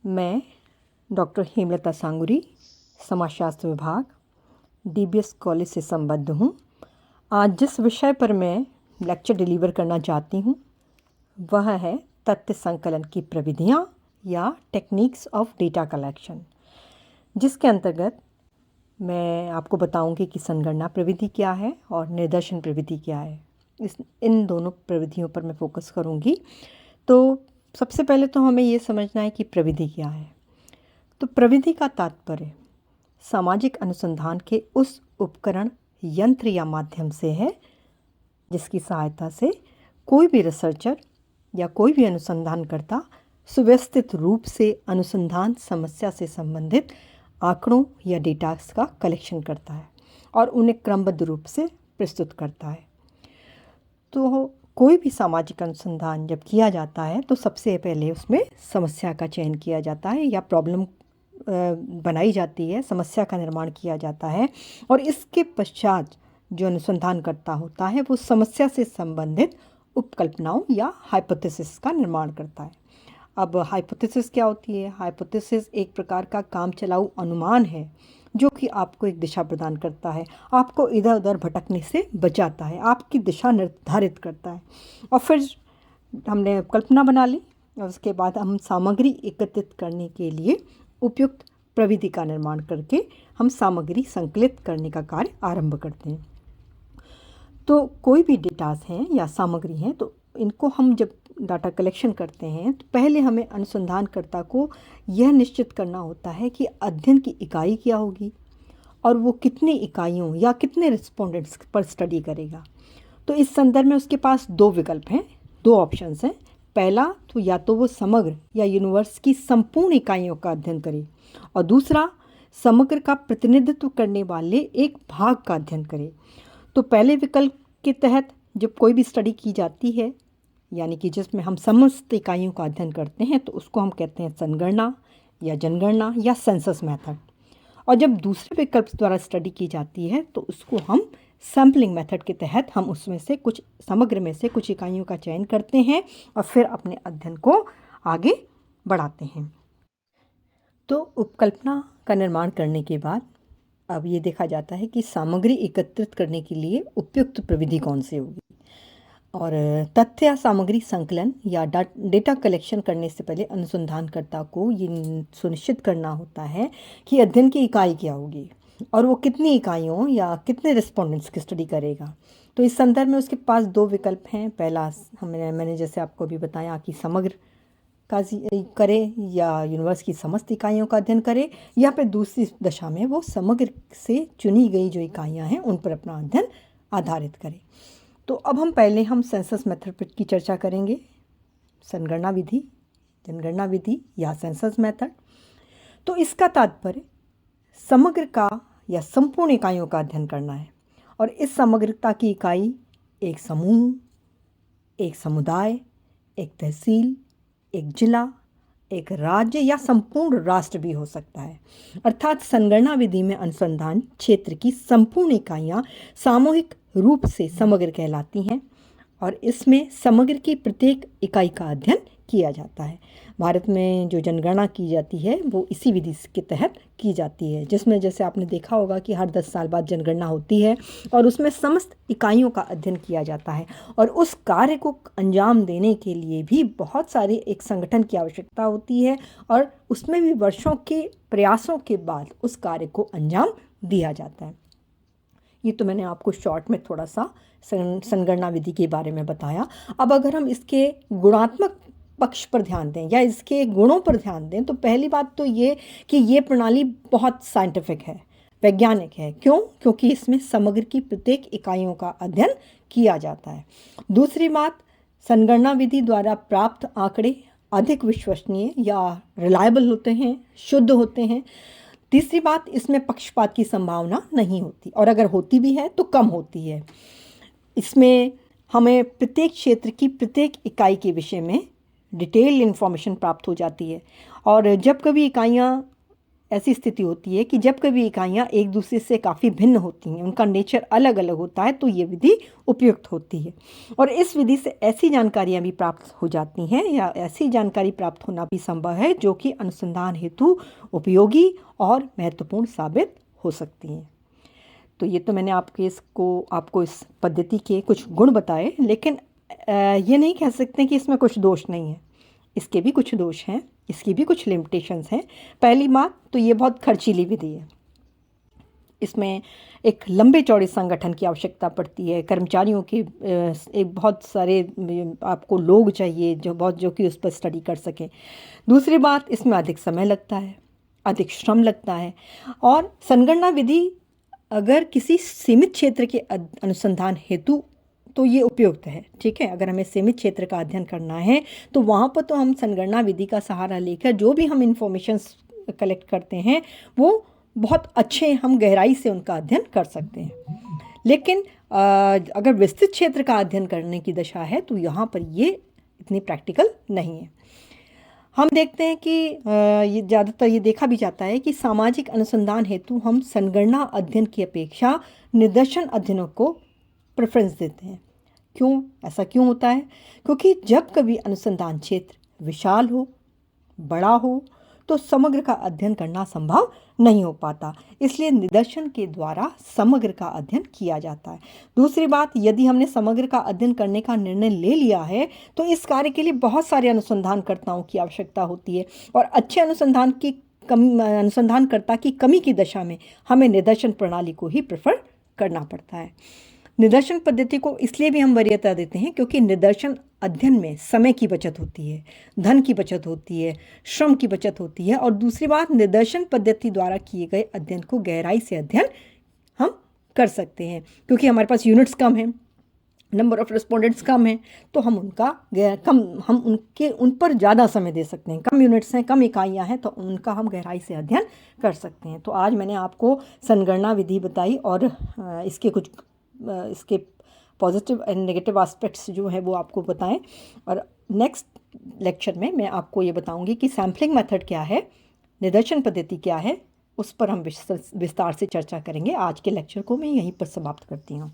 मैं डॉक्टर हेमलता सांगुरी, समाजशास्त्र विभाग, डीबीएस कॉलेज से संबद्ध हूँ। आज जिस विषय पर मैं लेक्चर डिलीवर करना चाहती हूँ वह है तथ्य संकलन की प्रविधियाँ या टेक्निक्स ऑफ डेटा कलेक्शन, जिसके अंतर्गत मैं आपको बताऊंगी कि संगणना प्रविधि क्या है और निर्देशन प्रविधि क्या है। इन दोनों प्रविधियों पर मैं फोकस करूंगी। तो सबसे पहले तो हमें ये समझना है कि प्रविधि क्या है। तो प्रविधि का तात्पर्य सामाजिक अनुसंधान के उस उपकरण, यंत्र या माध्यम से है जिसकी सहायता से कोई भी रिसर्चर या कोई भी अनुसंधानकर्ता सुव्यवस्थित रूप से अनुसंधान समस्या से संबंधित आंकड़ों या डेटा का कलेक्शन करता है और उन्हें क्रमबद्ध रूप से प्रस्तुत करता है। तो कोई भी सामाजिक अनुसंधान जब किया जाता है तो सबसे पहले उसमें समस्या का चयन किया जाता है या प्रॉब्लम बनाई जाती है, समस्या का निर्माण किया जाता है और इसके पश्चात जो अनुसंधानकर्ता होता है वो समस्या से संबंधित उपकल्पनाओं या हाइपोथेसिस का निर्माण करता है। अब हाइपोथेसिस क्या होती है? हाइपोथेसिस एक प्रकार का काम चलाऊ अनुमान है जो कि आपको एक दिशा प्रदान करता है, आपको इधर उधर भटकने से बचाता है, आपकी दिशा निर्धारित करता है। और फिर हमने कल्पना बना ली और उसके बाद हम सामग्री एकत्रित करने के लिए उपयुक्त प्रविधि का निर्माण करके हम सामग्री संकलित करने का कार्य आरंभ करते हैं। तो कोई भी डेटास हैं या सामग्री हैं तो इनको हम जब डाटा कलेक्शन करते हैं तो पहले हमें अनुसंधानकर्ता को यह निश्चित करना होता है कि अध्ययन की इकाई क्या होगी और वो कितनी इकाइयों या कितने रिस्पोंडेंट्स पर स्टडी करेगा। तो इस संदर्भ में उसके पास दो विकल्प हैं, दो ऑप्शंस हैं। पहला तो या तो वो समग्र या यूनिवर्स की संपूर्ण इकाइयों का अध्ययन करे और दूसरा समग्र का प्रतिनिधित्व करने वाले एक भाग का अध्ययन करे। तो पहले विकल्प के तहत जब कोई भी स्टडी की जाती है यानी कि जिसमें हम समस्त इकाइयों का अध्ययन करते हैं तो उसको हम कहते हैं संगणना या जनगणना या सेंसस मेथड। और जब दूसरे विकल्प द्वारा स्टडी की जाती है तो उसको हम सैम्पलिंग मेथड के तहत हम उसमें से कुछ समग्र में से कुछ इकाइयों का चयन करते हैं और फिर अपने अध्ययन को आगे बढ़ाते हैं। तो उपकल्पना का निर्माण करने के बाद अब ये देखा जाता है कि सामग्री एकत्रित करने के लिए उपयुक्त प्रविधि कौन सी होगी। और तथ्य या सामग्री संकलन या डेटा कलेक्शन करने से पहले अनुसंधानकर्ता को ये सुनिश्चित करना होता है कि अध्ययन की इकाई क्या होगी और वो कितनी इकाइयों या कितने रिस्पोंडेंट्स की स्टडी करेगा। तो इस संदर्भ में उसके पास दो विकल्प हैं। पहला मैंने जैसे आपको भी बताया कि समग्र का करे या यूनिवर्स की समस्त इकाइयों का अध्ययन करे या फिर दूसरी दशा में वो समग्र से चुनी गई जो इकाइयाँ हैं उन पर अपना अध्ययन आधारित करे। तो अब हम सेंसस मेथड की चर्चा करेंगे, संगणना विधि, जनगणना विधि या सेंसस मेथड। तो इसका तात्पर्य समग्र का या संपूर्ण इकाइयों का अध्ययन करना है और इस समग्रता की इकाई एक समूह, एक समुदाय, एक तहसील, एक जिला, एक राज्य या संपूर्ण राष्ट्र भी हो सकता है। अर्थात संगणना विधि में अनुसंधान क्षेत्र की संपूर्ण इकाइयाँ सामूहिक रूप से समग्र कहलाती हैं और इसमें समग्र की प्रत्येक इकाई का अध्ययन किया जाता है। भारत में जो जनगणना की जाती है वो इसी विधि के तहत की जाती है, जिसमें जैसे आपने देखा होगा कि हर 10 साल बाद जनगणना होती है और उसमें समस्त इकाइयों का अध्ययन किया जाता है और उस कार्य को अंजाम देने के लिए भी बहुत सारे एक संगठन की आवश्यकता होती है और उसमें भी वर्षों के प्रयासों के बाद उस कार्य को अंजाम दिया जाता है। ये तो मैंने आपको शॉर्ट में थोड़ा सा संगणना विधि के बारे में बताया। अब अगर हम इसके गुणात्मक पक्ष पर ध्यान दें या इसके गुणों पर ध्यान दें तो पहली बात तो ये कि ये प्रणाली बहुत साइंटिफिक है, वैज्ञानिक है। क्यों? क्योंकि इसमें समग्र की प्रत्येक इकाइयों का अध्ययन किया जाता है। दूसरी बात, संगणना विधि द्वारा प्राप्त आंकड़े अधिक विश्वसनीय या रिलायबल होते हैं, शुद्ध होते हैं। तीसरी बात, इसमें पक्षपात की संभावना नहीं होती और अगर होती भी है तो कम होती है। इसमें हमें प्रत्येक क्षेत्र की प्रत्येक इकाई के विषय में डिटेल इन्फॉर्मेशन प्राप्त हो जाती है और जब कभी इकाइयाँ ऐसी स्थिति होती है कि जब कभी इकाइयाँ एक दूसरे से काफ़ी भिन्न होती हैं, उनका नेचर अलग अलग होता है, तो ये विधि उपयुक्त होती है। और इस विधि से ऐसी जानकारियाँ भी प्राप्त हो जाती हैं या ऐसी जानकारी प्राप्त होना भी संभव है जो कि अनुसंधान हेतु उपयोगी और महत्वपूर्ण साबित हो सकती हैं। तो ये तो मैंने आपको इस पद्धति के कुछ गुण बताए, लेकिन ये नहीं कह सकते कि इसमें कुछ दोष नहीं है। इसके भी कुछ दोष हैं, इसकी भी कुछ लिमिटेशंस हैं। पहली बात तो ये बहुत खर्चीली विधि है। इसमें एक लंबे चौड़े संगठन की आवश्यकता पड़ती है, कर्मचारियों की एक बहुत सारे आपको लोग चाहिए जो कि उस पर स्टडी कर सकें। दूसरी बात, इसमें अधिक समय लगता है, अधिक श्रम लगता है। और संगणना विधि अगर किसी सीमित क्षेत्र के अनुसंधान हेतु तो ये उपयुक्त है, ठीक है। अगर हमें सीमित क्षेत्र का अध्ययन करना है तो वहाँ पर तो हम संगणना विधि का सहारा लेकर जो भी हम इंफॉर्मेशंस कलेक्ट करते हैं वो बहुत अच्छे, हम गहराई से उनका अध्ययन कर सकते हैं। लेकिन अगर विस्तृत क्षेत्र का अध्ययन करने की दशा है तो यहाँ पर ये इतनी प्रैक्टिकल नहीं है। हम देखते हैं कि ये ज़्यादातर ये देखा भी जाता है कि सामाजिक अनुसंधान हेतु हम संगणना अध्ययन की अपेक्षा निदर्शन अध्ययनों को प्रेफरेंस देते हैं। क्यों? ऐसा क्यों होता है? क्योंकि जब कभी अनुसंधान क्षेत्र विशाल हो, बड़ा हो, तो समग्र का अध्ययन करना संभव नहीं हो पाता, इसलिए निदर्शन के द्वारा समग्र का अध्ययन किया जाता है। दूसरी बात, यदि हमने समग्र का अध्ययन करने का निर्णय ले लिया है तो इस कार्य के लिए बहुत सारे अनुसंधानकर्ताओं की आवश्यकता होती है, और अच्छे अनुसंधानकर्ता की कमी की दशा में हमें निदर्शन प्रणाली को ही प्रेफर करना पड़ता है। निदर्शन पद्धति को इसलिए भी हम वरीयता देते हैं क्योंकि निदर्शन अध्ययन में समय की बचत होती है, धन की बचत होती है, श्रम की बचत होती है, और दूसरी बात, निदर्शन पद्धति द्वारा किए गए अध्ययन को गहराई से अध्ययन हम कर सकते हैं क्योंकि हमारे पास यूनिट्स कम हैं, नंबर ऑफ रिस्पोंडेंट्स कम हैं, तो हम उन पर ज़्यादा समय दे सकते हैं। कम यूनिट्स हैं, कम इकाइयाँ हैं, तो उनका हम गहराई से अध्ययन कर सकते हैं। तो आज मैंने आपको संगणना विधि बताई और इसके पॉजिटिव एंड नेगेटिव एस्पेक्ट्स जो है वो आपको बताएं, और नेक्स्ट लेक्चर में मैं आपको ये बताऊंगी कि सैम्पलिंग मेथड क्या है, निदर्शन पद्धति क्या है, उस पर हम विस्तार से चर्चा करेंगे। आज के लेक्चर को मैं यहीं पर समाप्त करती हूँ।